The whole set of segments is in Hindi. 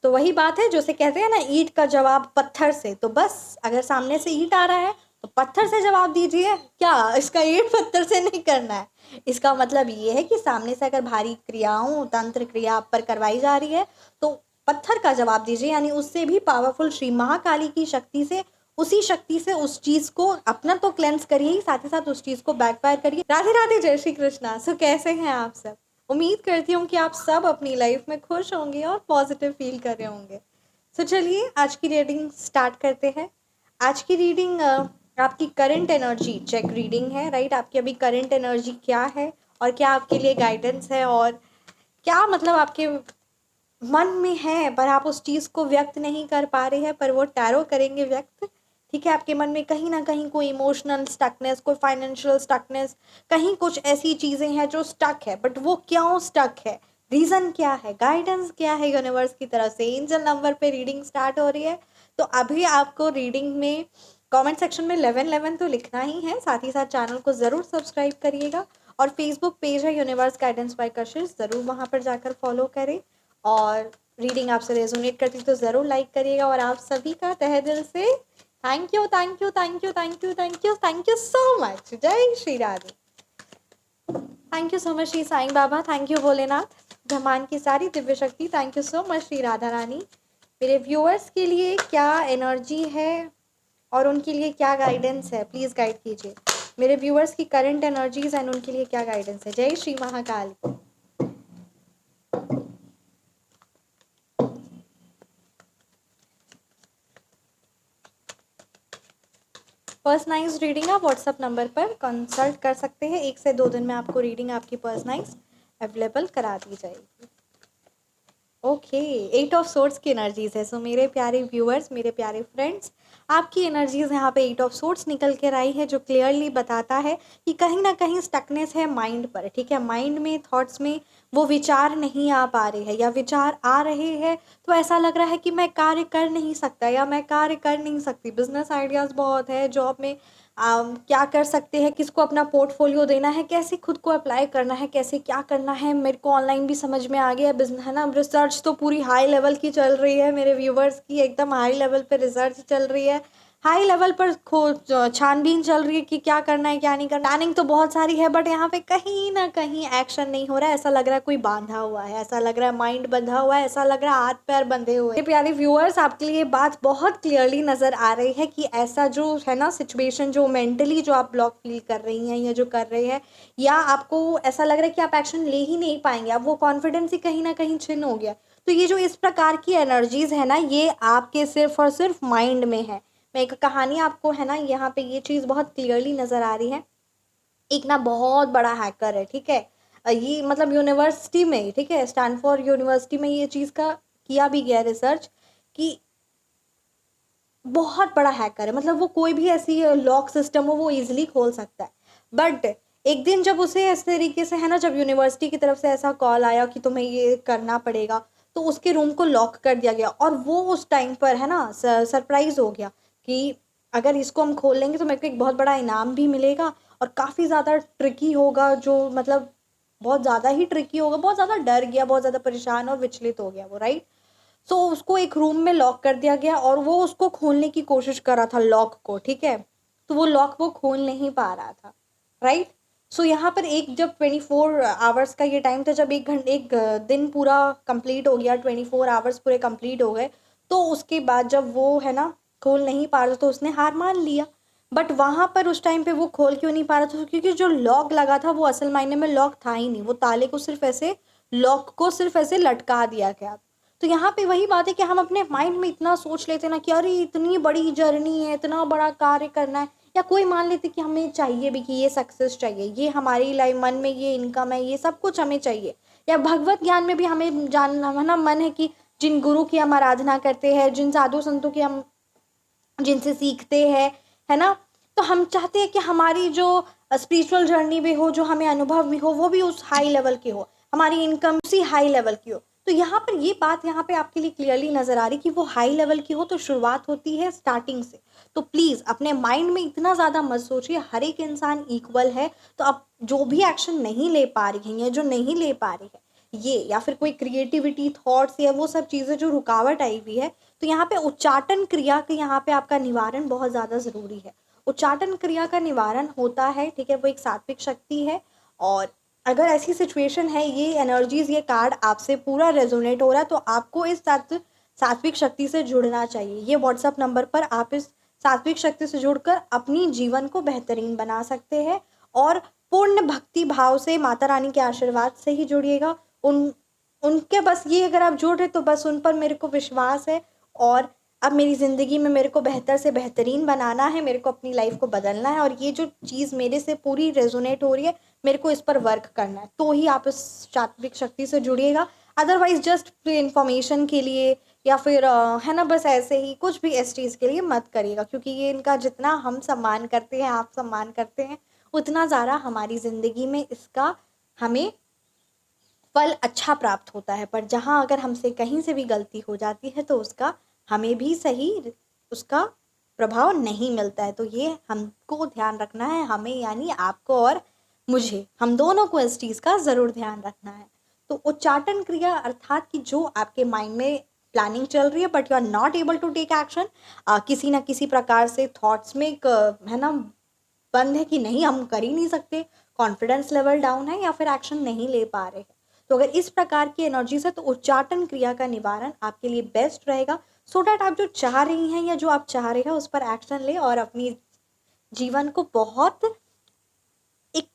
तो वही बात है, जो से कहते हैं ना, ईंट का जवाब पत्थर से। तो बस अगर सामने से ईंट आ रहा है तो पत्थर से जवाब दीजिए। क्या इसका ईंट पत्थर से नहीं करना है। इसका मतलब ये है कि सामने से अगर भारी क्रियाओं, तंत्र क्रिया आप पर करवाई जा रही है तो पत्थर का जवाब दीजिए, यानी उससे भी पावरफुल श्री महाकाली की शक्ति से, उसी शक्ति से उस चीज को अपना तो क्लेंस करिए ही, साथ ही साथ उस चीज को बैकफायर करिए। राधे राधे, जय श्री कृष्णा। सो कैसे हैं आप सब? उम्मीद करती हूँ कि आप सब अपनी लाइफ में खुश होंगे और पॉजिटिव फील कर रहे होंगे। सो चलिए आज की रीडिंग स्टार्ट करते हैं। आज की रीडिंग आपकी करंट एनर्जी चेक रीडिंग है, राइट। आपकी अभी करंट एनर्जी क्या है और क्या आपके लिए गाइडेंस है, और क्या मतलब आपके मन में है पर आप उस चीज़ को व्यक्त नहीं कर पा रहे हैं, पर वो टैरो करेंगे व्यक्त। ठीक है, आपके मन में कहीं ना कहीं कोई इमोशनल स्टकनेस, कोई फाइनेंशियल स्टकनेस, कहीं कुछ ऐसी चीज़ें हैं जो स्टक है, बट वो क्यों स्टक है, रीज़न क्या है, गाइडेंस क्या है यूनिवर्स की तरफ से। एंजल नंबर पे रीडिंग स्टार्ट हो रही है। तो अभी आपको रीडिंग में कमेंट सेक्शन में 1111 तो लिखना ही है, साथ ही साथ चैनल को ज़रूर सब्सक्राइब करिएगा, और फेसबुक पेज है यूनिवर्स गाइडेंस बाय कशिश, ज़रूर वहाँ पर जाकर फॉलो करें। और रीडिंग आपसे रेजोनेट करती तो ज़रूर लाइक करिएगा। और आप सभी का तहे दिल से thank you, thank you, thank you, thank you, thank you, thank you so much. जय Shri Radhe. Thank you so much Shri Sai Baba, thank you Bholenath, ब्रह्मांड की सारी दिव्य शक्ति, thank you so much Shri Radha Rani. मेरे व्यूअर्स के लिए क्या एनर्जी है और उनके लिए क्या गाइडेंस है, प्लीज़ गाइड कीजिए। मेरे व्यूअर्स की करंट एनर्जीज एंड उनके लिए क्या गाइडेंस है। जय श्री महाकाल। पर्सनलाइज रीडिंग आप व्हाट्सअप नंबर पर कंसल्ट कर सकते हैं। 1 से 2 दिन में आपको रीडिंग आपकी पर्सनलाइज अवेलेबल करा दी जाएगी। ओके, 8 ऑफ सोर्ट्स की एनर्जीज है। सो मेरे प्यारे व्यूअर्स, मेरे प्यारे फ्रेंड्स, आपकी एनर्जीज यहाँ पे 8 ऑफ सोर्ट्स निकल कर आई है, जो क्लियरली बताता है कि कहीं ना कहीं स्टकनेस है माइंड पर। ठीक है, माइंड में, थॉट्स में वो विचार नहीं आ पा रहे हैं, या विचार आ रहे हैं तो ऐसा लग रहा है कि मैं कार्य कर नहीं सकता या मैं कार्य कर नहीं सकती। बिजनेस आइडियाज़ बहुत है, जॉब में क्या कर सकते हैं, किसको अपना पोर्टफोलियो देना है, कैसे खुद को अप्लाई करना है, कैसे क्या करना है। मेरे को ऑनलाइन भी समझ में आ गया, बिजनेस है ना, रिसर्च तो पूरी हाई लेवल की चल रही है मेरे व्यूवर्स की, एकदम हाई लेवल पे रिसर्च चल रही है, हाई लेवल पर छानबीन चल रही है कि क्या करना है क्या नहीं करना। प्लानिंग तो बहुत सारी है, बट यहाँ पे कहीं ना कहीं एक्शन नहीं हो रहा है। ऐसा लग रहा है कोई बांधा हुआ है, ऐसा लग रहा है माइंड बंधा हुआ है, ऐसा लग रहा है हाथ पैर बंधे हुए। प्यारे व्यूअर्स, आपके लिए बात बहुत क्लियरली नजर आ रही है कि ऐसा जो है ना सिचुएशन, जो मेंटली जो आप ब्लॉक फील कर रही हैं या जो कर रहे हैं, या आपको ऐसा लग रहा है कि आप एक्शन ले ही नहीं पाएंगे, अब वो कॉन्फिडेंस ही कहीं ना कहीं छिन हो गया। तो ये जो इस प्रकार की एनर्जीज है ना, ये आपके सिर्फ और सिर्फ माइंड में है। मैं एक कहानी आपको है ना, यहाँ पे ये चीज़ बहुत क्लियरली नज़र आ रही है। एक ना बहुत बड़ा हैकर है, ठीक है, ये मतलब यूनिवर्सिटी में, ठीक है, स्टैनफोर्ड यूनिवर्सिटी में ये चीज़ का किया भी गया रिसर्च कि बहुत बड़ा हैकर है, मतलब वो कोई भी ऐसी लॉक सिस्टम हो वो इजीली खोल सकता है। बट एक दिन जब उसे इस तरीके से है ना, जब यूनिवर्सिटी की तरफ से ऐसा कॉल आया कि तुम्हें ये करना पड़ेगा, तो उसके रूम को लॉक कर दिया गया। और वो उस टाइम पर है ना सरप्राइज हो गया कि अगर इसको हम खोल लेंगे तो मेरे को एक बहुत बड़ा इनाम भी मिलेगा, और काफ़ी ज़्यादा ट्रिकी होगा, जो मतलब बहुत ज़्यादा ही ट्रिकी होगा। बहुत ज़्यादा डर गया, बहुत ज़्यादा परेशान और विचलित हो गया वो, राइट। सो उसको एक रूम में लॉक कर दिया गया, और वो उसको खोलने की कोशिश कर रहा था लॉक को, ठीक है, तो वो लॉक वो खोल नहीं पा रहा था, राइट। सो यहाँ पर एक जब 24 आवर्स का ये टाइम था, जब एक दिन पूरा कंप्लीट हो गया, 24 आवर्स पूरे कंप्लीट हो गए, तो उसके बाद जब वो है ना खोल नहीं पा रहा, तो उसने हार मान लिया। बट वहाँ पर उस टाइम पे वो खोल क्यों नहीं पा रहा था, क्योंकि जो लॉक लगा था वो असल मायने में लॉक था ही नहीं, वो ताले को सिर्फ ऐसे, लॉक को सिर्फ ऐसे लटका दिया गया। तो यहाँ पे वही बात है कि हम अपने माइंड में इतना सोच लेते ना कि अरे इतनी बड़ी जर्नी है, इतना बड़ा कार्य करना है, या कोई मान लेते कि हमें चाहिए भी कि ये सक्सेस चाहिए, ये हमारी लाइफ, मन में ये इनकम है, ये सब कुछ हमें चाहिए। या भगवत ज्ञान में भी हमें जानना है ना, मन है कि जिन गुरु की हम आराधना करते हैं, जिन साधु संतों की हम जिनसे सीखते हैं, है ना, तो हम चाहते हैं कि हमारी जो स्पिरिचुअल जर्नी भी हो, जो हमें अनुभव भी हो, वो भी उस हाई लेवल की हो, हमारी इनकम उसी हाई लेवल की हो। तो यहाँ पर ये बात यहाँ पे आपके लिए क्लियरली नज़र आ रही कि वो हाई लेवल की हो, तो शुरुआत होती है स्टार्टिंग से। तो प्लीज़ अपने माइंड में इतना ज़्यादा मत सोचिए, हर एक इंसान इक्वल है। तो आप जो भी एक्शन नहीं ले पा रही हैं या जो नहीं ले पा रही है, ये, या फिर कोई क्रिएटिविटी थॉट्स या वो सब चीज़ें जो रुकावट आई हुई है, तो यहाँ पे उच्चाटन क्रिया के यहाँ पे आपका निवारण बहुत ज़्यादा ज़रूरी है। उच्चाटन क्रिया का निवारण होता है, ठीक है, वो एक सात्विक शक्ति है। और अगर ऐसी सिचुएशन है, ये एनर्जीज, ये कार्ड आपसे पूरा रेजोनेट हो रहा है, तो आपको इस सात्विक शक्ति से जुड़ना चाहिए। ये व्हाट्सएप नंबर पर आप इस सात्विक शक्ति से जुड़कर अपनी जीवन को बेहतरीन बना सकते हैं। और पूर्ण भक्ति भाव से माता रानी के आशीर्वाद से ही जुड़िएगा। उनके बस ये, अगर आप जुड़ रहे तो बस उन पर मेरे को विश्वास है, और अब मेरी ज़िंदगी में मेरे को बेहतर से बेहतरीन बनाना है, मेरे को अपनी लाइफ को बदलना है, और ये जो चीज़ मेरे से पूरी रेजोनेट हो रही है, मेरे को इस पर वर्क करना है, तो ही आप इस सात्विक शक्ति से जुड़िएगा। अदरवाइज जस्ट इन्फॉर्मेशन के लिए या फिर है ना, बस ऐसे ही कुछ भी इस चीज़ के लिए मत करिएगा, क्योंकि ये इनका जितना हम सम्मान करते हैं, आप सम्मान करते हैं, उतना ज़्यादा हमारी ज़िंदगी में इसका हमें फल अच्छा प्राप्त होता है। पर जहाँ अगर हमसे कहीं से भी गलती हो जाती है, तो उसका हमें भी सही उसका प्रभाव नहीं मिलता है। तो ये हमको ध्यान रखना है, हमें यानी आपको और मुझे, हम दोनों को इस चीज़ का ज़रूर ध्यान रखना है। तो उच्चाटन क्रिया अर्थात कि जो आपके माइंड में प्लानिंग चल रही है but you are not able to take action, किसी ना किसी प्रकार से थॉट्स में एक है ना बंद है कि नहीं, हम कर ही नहीं सकते, कॉन्फिडेंस लेवल डाउन है, या फिर एक्शन नहीं ले पा रहे हैं। तो अगर इस प्रकार की एनर्जी है, तो उच्चाटन क्रिया का निवारण आपके लिए बेस्ट रहेगा, सो डैट आप जो चाह रही हैं या जो आप चाह रहे हैं उस पर एक्शन ले और अपनी जीवन को बहुत एक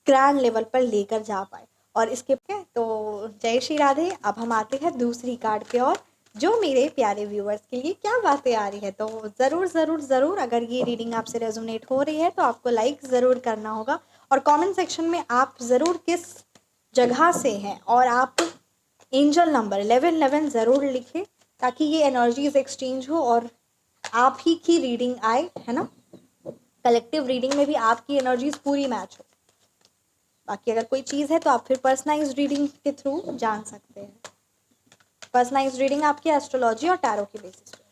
ग्रैंड लेवल पर लेकर जा पाए। और इसके तो जय श्री राधे। अब हम आते हैं दूसरी कार्ड पे, और जो मेरे प्यारे व्यूअर्स के लिए क्या बातें आ रही है। तो ज़रूर ज़रूर ज़रूर अगर ये रीडिंग आपसे रेजोनेट हो रही है, तो आपको लाइक ज़रूर करना होगा, और कमेंट सेक्शन में आप ज़रूर किस जगह से हैं और आप एंजल नंबर 1111 ज़रूर लिखें, ताकि ये एनर्जीज एक्सचेंज हो और आप ही की रीडिंग आए, है ना, कलेक्टिव रीडिंग में भी आपकी एनर्जीज पूरी मैच हो। बाकी अगर कोई चीज़ है तो आप फिर पर्सनलाइज रीडिंग के थ्रू जान सकते हैं। पर्सनलाइज रीडिंग आपकी एस्ट्रोलॉजी और टैरो की बेसिस पे।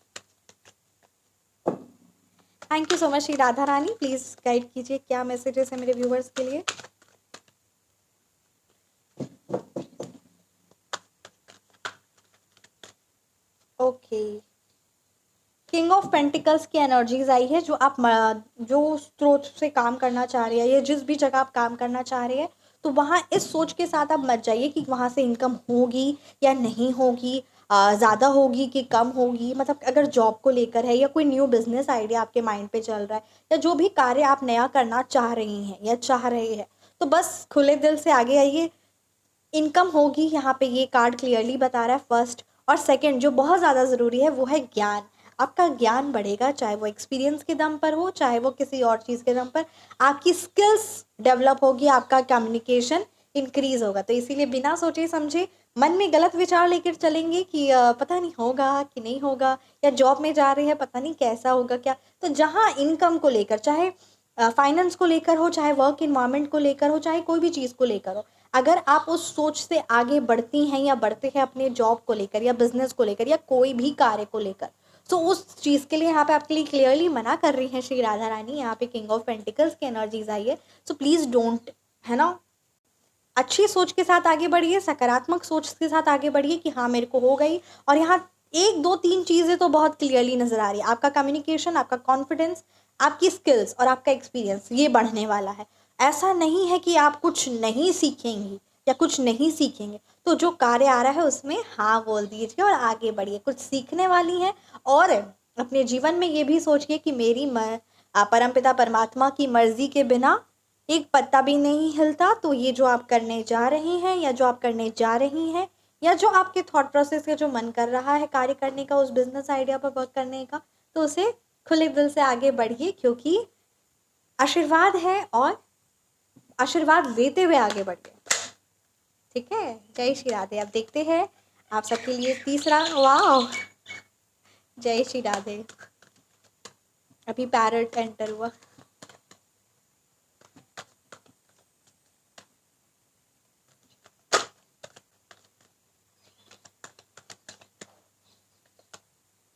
Thank you so much Shri Radha Rani. Please guide कीजिए क्या मैसेजेस है मेरे व्यूवर्स के लिए। ओके, किंग ऑफ पेंटिकल्स की एनर्जीज आई है। जो आप जो स्रोत से काम करना चाह रहे हैं या जिस भी जगह आप काम करना चाह रहे हैं, तो वहाँ इस सोच के साथ आप मत जाइए कि वहाँ से इनकम होगी या नहीं होगी, ज़्यादा होगी कि कम होगी। मतलब अगर जॉब को लेकर है या कोई न्यू बिजनेस आइडिया आपके माइंड पे चल रहा है, या जो भी कार्य आप नया करना चाह रही हैं या चाह रहे हैं, तो बस खुले दिल से आगे आइए। इनकम होगी, यहाँ पे ये कार्ड क्लियरली बता रहा है, फर्स्ट। और सेकंड जो बहुत ज़्यादा ज़रूरी है वो है ज्ञान। आपका ज्ञान बढ़ेगा, चाहे वो एक्सपीरियंस के दम पर हो, चाहे वो किसी और चीज़ के दम पर। आपकी स्किल्स डेवलप होगी, आपका कम्युनिकेशन इंक्रीज होगा। तो इसीलिए बिना सोचे समझे मन में गलत विचार लेकर चलेंगे कि पता नहीं होगा कि नहीं होगा, या जॉब में जा रहे हैं पता नहीं कैसा होगा क्या। तो जहाँ इनकम को लेकर, चाहे फाइनेंस को लेकर हो, चाहे वर्क इन्वायरमेंट को लेकर हो, चाहे कोई भी चीज़ को लेकर हो, अगर आप उस सोच से आगे बढ़ती हैं या बढ़ते हैं अपने जॉब को लेकर या बिजनेस को लेकर या कोई भी कार्य को लेकर, तो उस चीज़ के लिए यहाँ पे आपके लिए क्लियरली मना कर रही हैं श्री राधा रानी। यहाँ पे किंग ऑफ पेंटिकल्स की एनर्जीज आई है। सो प्लीज़ डोंट, है ना, अच्छी सोच के साथ आगे बढ़िए, सकारात्मक सोच के साथ आगे बढ़िए कि हाँ मेरे को हो गई। और यहाँ एक दो तीन चीज़ें तो बहुत क्लियरली नज़र आ रही है, आपका कम्युनिकेशन, आपका कॉन्फिडेंस, आपकी स्किल्स और आपका एक्सपीरियंस, ये बढ़ने वाला है। ऐसा नहीं है कि आप कुछ नहीं सीखेंगी या कुछ नहीं सीखेंगे। तो जो कार्य आ रहा है उसमें हाँ बोल दीजिए और आगे बढ़िए, कुछ सीखने वाली हैं। और अपने जीवन में ये भी सोचिए कि मेरी परमपिता परमात्मा की मर्जी के बिना एक पत्ता भी नहीं हिलता। तो ये जो आप करने जा रहे हैं या जो आप करने जा रही हैं, या जो आपके थॉट प्रोसेस का जो मन कर रहा है कार्य करने का, उस बिजनेस आइडिया पर वर्क करने का, तो उसे खुले दिल से आगे बढ़िए, क्योंकि आशीर्वाद है और आशीर्वाद लेते हुए आगे बढ़िए। ठीक है, जय श्री राधे। अब देखते हैं आप सबके लिए तीसरा। वाह, जय श्री राधे। अभी पैरट एंटर हुआ।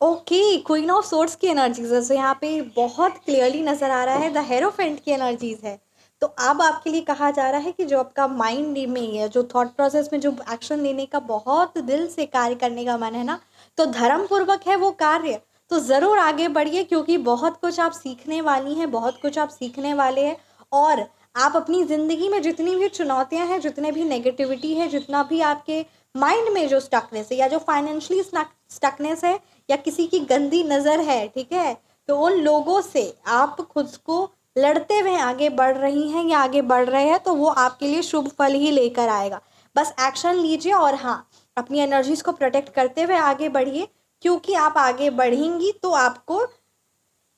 ओके, क्वीन ऑफ सोर्ड्स की एनर्जीज है। यहाँ पे बहुत क्लियरली नजर आ रहा है द हेरोफेंट की एनर्जीज है। तो अब आपके लिए कहा जा रहा है कि जो आपका माइंड में है, जो थॉट प्रोसेस में जो एक्शन लेने का बहुत दिल से कार्य करने का मन है ना, तो धर्म पूर्वक है वो कार्य, तो ज़रूर आगे बढ़िए, क्योंकि बहुत कुछ आप सीखने वाली हैं, बहुत कुछ आप सीखने वाले हैं। और आप अपनी ज़िंदगी में जितनी भी चुनौतियां हैं, जितने भी नेगेटिविटी है, जितना भी आपके माइंड में जो स्टकनेस है, या जो फाइनेंशियली स्टकनेस है, या किसी की गंदी नज़र है, ठीक है, तो उन लोगों से आप खुद को लड़ते हुए आगे बढ़ रही हैं या आगे बढ़ रहे हैं, तो वो आपके लिए शुभ फल ही लेकर आएगा। बस एक्शन लीजिए और हाँ, अपनी एनर्जीज को प्रोटेक्ट करते हुए आगे बढ़िए, क्योंकि आप आगे बढ़ेंगी तो आपको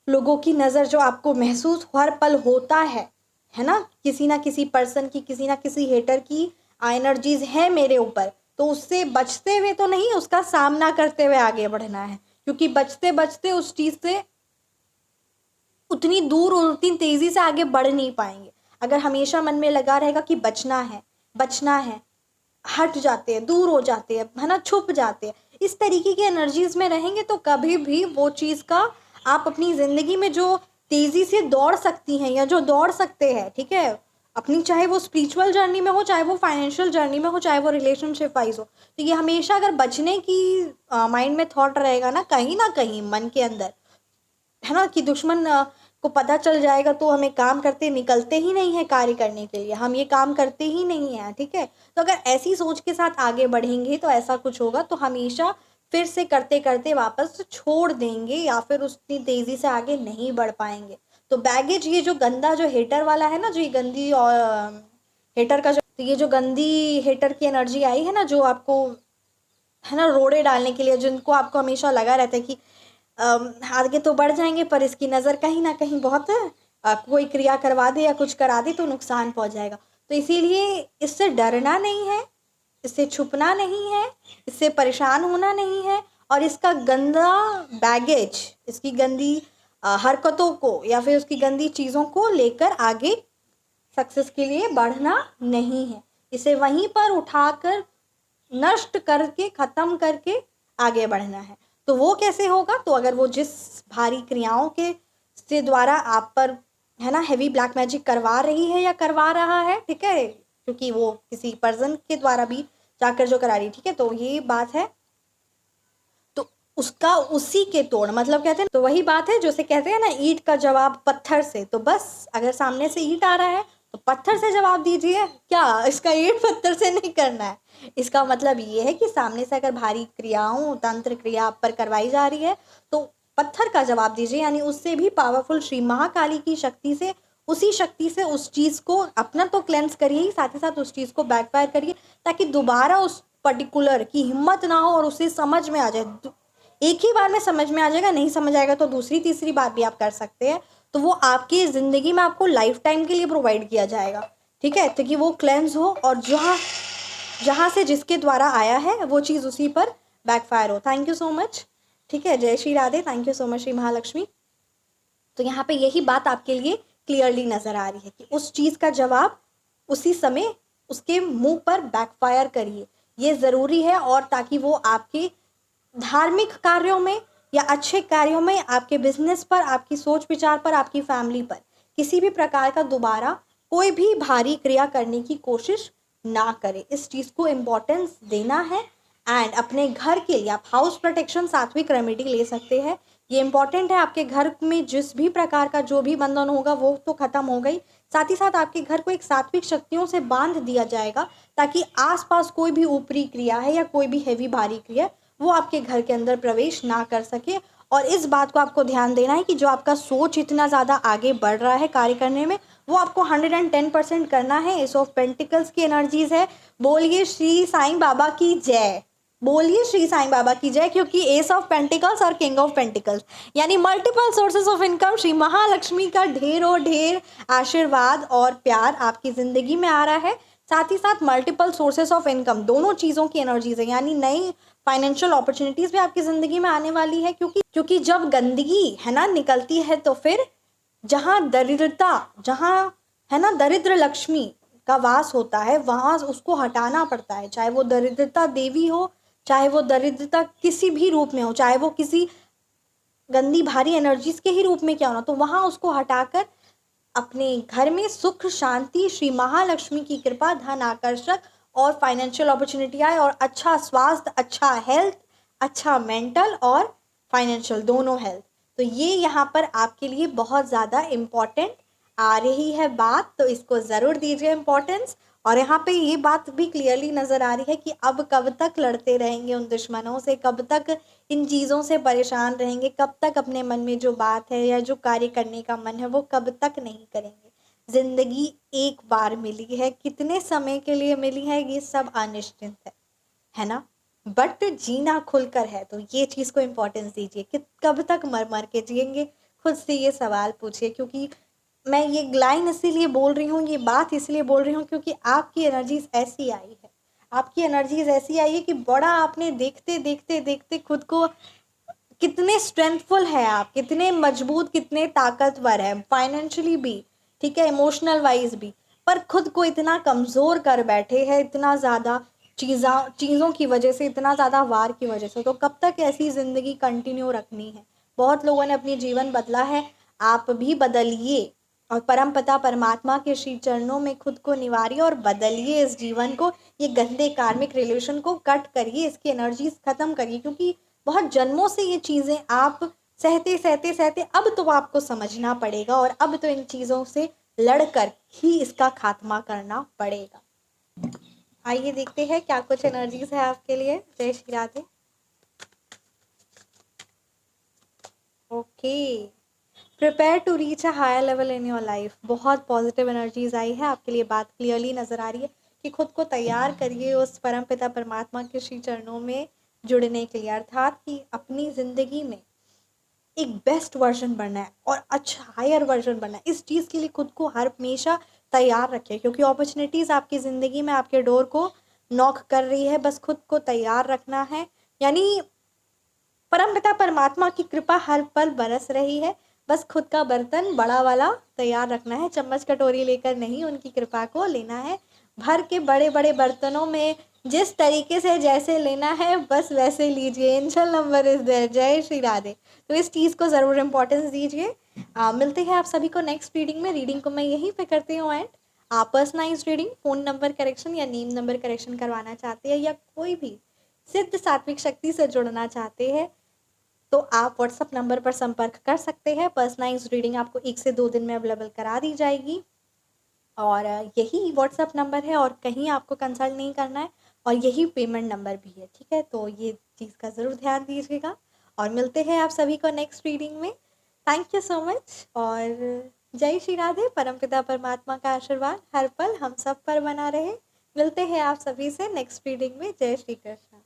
लोगों की नज़र जो आपको महसूस हर पल होता है ना किसी पर्सन की, किसी ना किसी हेटर की एनर्जीज है मेरे ऊपर, तो उससे बचते हुए तो नहीं, उसका सामना करते हुए आगे बढ़ना है, क्योंकि बचते बचते उस चीज़ से उतनी दूर और उतनी तेज़ी से आगे बढ़ नहीं पाएंगे। अगर हमेशा मन में लगा रहेगा कि बचना है, बचना है, हट जाते हैं, दूर हो जाते हैं, है ना, छुप जाते हैं, इस तरीके की एनर्जीज में रहेंगे तो कभी भी वो चीज़ का आप अपनी ज़िंदगी में जो तेज़ी से दौड़ सकती हैं या जो दौड़ सकते हैं, ठीक है, अपनी, चाहे वो स्पिरिचुअल जर्नी में हो, चाहे वो फाइनेंशियल जर्नी में हो, चाहे वो रिलेशनशिप वाइज हो, तो ये हमेशा अगर बचने की माइंड में थॉट रहेगा ना कहीं मन के अंदर, है ना, कि दुश्मन को पता चल जाएगा तो हमें काम करते निकलते ही नहीं है, कार्य करने के लिए हम ये काम करते ही नहीं हैं, ठीक है। तो अगर ऐसी सोच के साथ आगे बढ़ेंगे तो ऐसा कुछ होगा, तो हमेशा फिर से करते करते वापस छोड़ देंगे या फिर उतनी तेज़ी से आगे नहीं बढ़ पाएंगे। तो बैगेज, ये जो गंदा जो हेटर वाला है ना, जो ये गंदी और हेटर का जो, तो ये जो गंदी हेटर की एनर्जी आई है ना, जो आपको, है ना, रोड़े डालने के लिए, जिनको आपको हमेशा लगा रहता है कि आगे तो बढ़ जाएंगे पर इसकी नज़र कहीं ना कहीं बहुत कोई क्रिया करवा दे या कुछ करा दे तो नुकसान पहुंच जाएगा। तो इसीलिए इससे डरना नहीं है, इससे छुपना नहीं है, इससे परेशान होना नहीं है, और इसका गंदा बैगेज, इसकी गंदी हरकतों को या फिर उसकी गंदी चीज़ों को लेकर आगे सक्सेस के लिए बढ़ना नहीं है। इसे वहीं पर उठाकर नष्ट करके, ख़त्म करके आगे बढ़ना है। तो वो कैसे होगा? तो अगर वो जिस भारी क्रियाओं के से द्वारा आप पर, है ना, हेवी ब्लैक मैजिक करवा रही है या करवा रहा है, ठीक है, क्योंकि वो किसी पर्सन के द्वारा भी जाकर जो करा रही, ठीक है, तो ये बात है, तो उसका उसी के तोड़, मतलब कहते हैं, तो वही बात है जैसे कहते हैं ना, ईंट का जवाब पत्थर से। तो बस अगर सामने से ईंट आ रहा है तो पत्थर से जवाब दीजिए, क्या इसका ईंट पत्थर से नहीं करना है। इसका मतलब ये है कि सामने से अगर भारी क्रियाओं, तंत्र क्रिया आप पर करवाई जा रही है तो पत्थर का जवाब दीजिए, यानी उससे भी पावरफुल श्री महाकाली की शक्ति से, उसी शक्ति से उस चीज़ को अपना तो क्लेंस करिए ही, साथ ही साथ उस चीज़ को बैकफायर करिए, ताकि दोबारा उस पर्टिकुलर की हिम्मत ना हो और उसे समझ में आ जाए। एक ही बार में समझ में आ जाएगा, नहीं समझ आएगा तो दूसरी तीसरी बार भी आप कर सकते हैं, तो वो आपकी ज़िंदगी में आपको लाइफ टाइम के लिए प्रोवाइड किया जाएगा, ठीक है, ताकि वो क्लेंस हो और जहाँ जहाँ से जिसके द्वारा आया है वो चीज़ उसी पर बैकफायर हो। थैंक यू सो मच, ठीक है, जय Shri Radhe, thank you so much Shri Mahalakshmi. तो यहाँ पे यही बात आपके लिए क्लियरली नज़र आ रही है कि उस चीज़ का जवाब उसी समय उसके मुंह पर बैकफायर करिए, ये ज़रूरी है, और ताकि वो आपके धार्मिक कार्यों में या अच्छे कार्यों में, आपके बिजनेस पर, आपकी सोच विचार पर, आपकी फैमिली पर किसी भी प्रकार का दोबारा कोई भी भारी क्रिया करने की कोशिश ना करें। इस चीज़ को इम्पोर्टेंस देना है। एंड अपने घर के लिए आप हाउस प्रोटेक्शन सात्विक रेमेडी ले सकते हैं, ये इंपॉर्टेंट है। आपके घर में जिस भी प्रकार का जो भी बंधन होगा वो तो ख़त्म हो गई, साथ ही साथ आपके घर को एक सात्विक शक्तियों से बांध दिया जाएगा, ताकि आसपास कोई भी ऊपरी क्रिया है या कोई भी हैवी भारी क्रिया वो आपके घर के अंदर प्रवेश ना कर सके। और इस बात को आपको ध्यान देना है कि जो आपका सोच इतना ज़्यादा आगे बढ़ रहा है कार्य करने में, वो आपको 110% करना है। एस ऑफ पेंटिकल्स की एनर्जीज है। बोलिए श्री साईं बाबा की जय, बोलिए श्री साईं बाबा की जय, क्योंकि एस ऑफ पेंटिकल्स और किंग ऑफ पेंटिकल्स यानी multiple sources of income, Shri Mahalakshmi का ढेरों ढेर आशीर्वाद और प्यार आपकी ज़िंदगी में आ रहा है। साथ ही साथ मल्टीपल सोर्सेज ऑफ इनकम, दोनों चीज़ों की एनर्जीज है, यानी नई फाइनेंशियल अपॉर्चुनिटीज़ भी आपकी ज़िंदगी में आने वाली है। क्योंकि जब गंदगी, है ना, निकलती है तो फिर जहाँ दरिद्रता, जहाँ, है ना, दरिद्र लक्ष्मी का वास होता है, वहाँ उसको हटाना पड़ता है। चाहे वो दरिद्रता देवी हो, चाहे वो दरिद्रता किसी भी रूप में हो, चाहे वो किसी गंदी भारी एनर्जीज के ही रूप में क्या होना, तो वहाँ उसको हटाकर अपने घर में सुख शांति, श्री महालक्ष्मी की कृपा, धन आकर्षक और फाइनेंशियल अपॉर्चुनिटी आए, और अच्छा स्वास्थ्य, अच्छा हेल्थ, अच्छा मेंटल और फाइनेंशियल दोनों हेल्थ। तो ये यहाँ पर आपके लिए बहुत ज़्यादा इम्पॉर्टेंट आ रही है बात, तो इसको ज़रूर दीजिए इम्पोर्टेंस। और यहाँ पे ये बात भी क्लियरली नज़र आ रही है कि अब कब तक लड़ते रहेंगे उन दुश्मनों से, कब तक इन चीज़ों से परेशान रहेंगे, कब तक अपने मन में जो बात है या जो कार्य करने का मन है वो कब तक नहीं करेंगे। जिंदगी एक बार मिली है, कितने समय के लिए मिली है ये सब अनिश्चित है ना, बट जीना खुलकर है। तो ये चीज़ को इम्पोर्टेंस दीजिए कि कब तक मर मर के जिएंगे, खुद से ये सवाल पूछिए। क्योंकि मैं ये लाइन इसीलिए बोल रही हूँ, ये बात इसलिए बोल रही हूँ क्योंकि आपकी एनर्जीज ऐसी आई है, आपकी एनर्जीज ऐसी आई है कि बड़ा आपने देखते देखते देखते खुद को, कितने स्ट्रेंथफुल है आप, कितने मजबूत, कितने ताकतवर है फाइनेंशियली भी, ठीक है, इमोशनल वाइज भी, पर खुद को इतना कमज़ोर कर बैठे हैं, इतना ज़्यादा चीज़ों की वजह से, इतना ज़्यादा वार की वजह से। तो कब तक ऐसी ज़िंदगी कंटिन्यू रखनी है। बहुत लोगों ने अपनी जीवन बदला है, आप भी बदलिए और परमपिता परमात्मा के श्री चरणों में खुद को निवारिए और बदलिए इस जीवन को। ये गंदे कार्मिक रिलेशन को कट करिए, इसकी एनर्जीज ख़त्म करिए, क्योंकि बहुत जन्मों से ये चीज़ें आप सहते सहते सहते अब तो आपको समझना पड़ेगा, और अब तो इन चीज़ों से लड़कर ही इसका खात्मा करना पड़ेगा। आइए देखते हैं क्या कुछ एनर्जीज है आपके लिए। जय Shri Radhe. Okay, prepare to reach a higher level in your life. बहुत पॉजिटिव एनर्जीज आई है आपके लिए, बात क्लियरली नज़र आ रही है कि खुद को तैयार करिए उस परमपिता परमात्मा के श्री चरणों में जुड़ने के लिए, अर्थात कि अपनी ज़िंदगी में एक बेस्ट वर्जन बनना है और अच्छा हायर वर्जन बनना है। इस चीज़ के लिए खुद को हर हमेशा तैयार रखें, क्योंकि अपॉर्चुनिटीज़ आपकी ज़िंदगी में आपके डोर को नॉक कर रही है, बस खुद को तैयार रखना है। यानी परमपिता परमात्मा की कृपा हर पल बरस रही है, बस खुद का बर्तन बड़ा वाला तैयार रखना है, चम्मच कटोरी लेकर नहीं, उनकी कृपा को लेना है भर के बड़े बड़े बर्तनों में, जिस तरीके से जैसे लेना है बस वैसे लीजिए। Angel number is there. जय श्री राधे। तो इस चीज़ को ज़रूर इम्पोर्टेंस दीजिए। मिलते हैं आप सभी को नेक्स्ट रीडिंग में। रीडिंग को मैं यहीं पे करती हूँ एंड आप personalize reading, phone number correction या नेम नंबर करेक्शन करवाना चाहते हैं या कोई भी सिद्ध सात्विक शक्ति से जुड़ना चाहते हैं तो आप व्हाट्सअप नंबर पर संपर्क कर सकते हैं। पर्सनलाइज रीडिंग आपको 1 से 2 दिन में अवेलेबल करा दी जाएगी, और यही व्हाट्सअप नंबर है और कहीं आपको कंसल्ट नहीं करना है, और यही पेमेंट नंबर भी है, ठीक है। तो ये चीज़ का ज़रूर ध्यान दीजिएगा, और मिलते हैं आप सभी को नेक्स्ट रीडिंग में। थैंक यू सो मच, और जय श्री राधे। परमपिता परमात्मा का आशीर्वाद हर पल हम सब पर बना रहे। मिलते हैं आप सभी से नेक्स्ट रीडिंग में। जय श्री कृष्ण।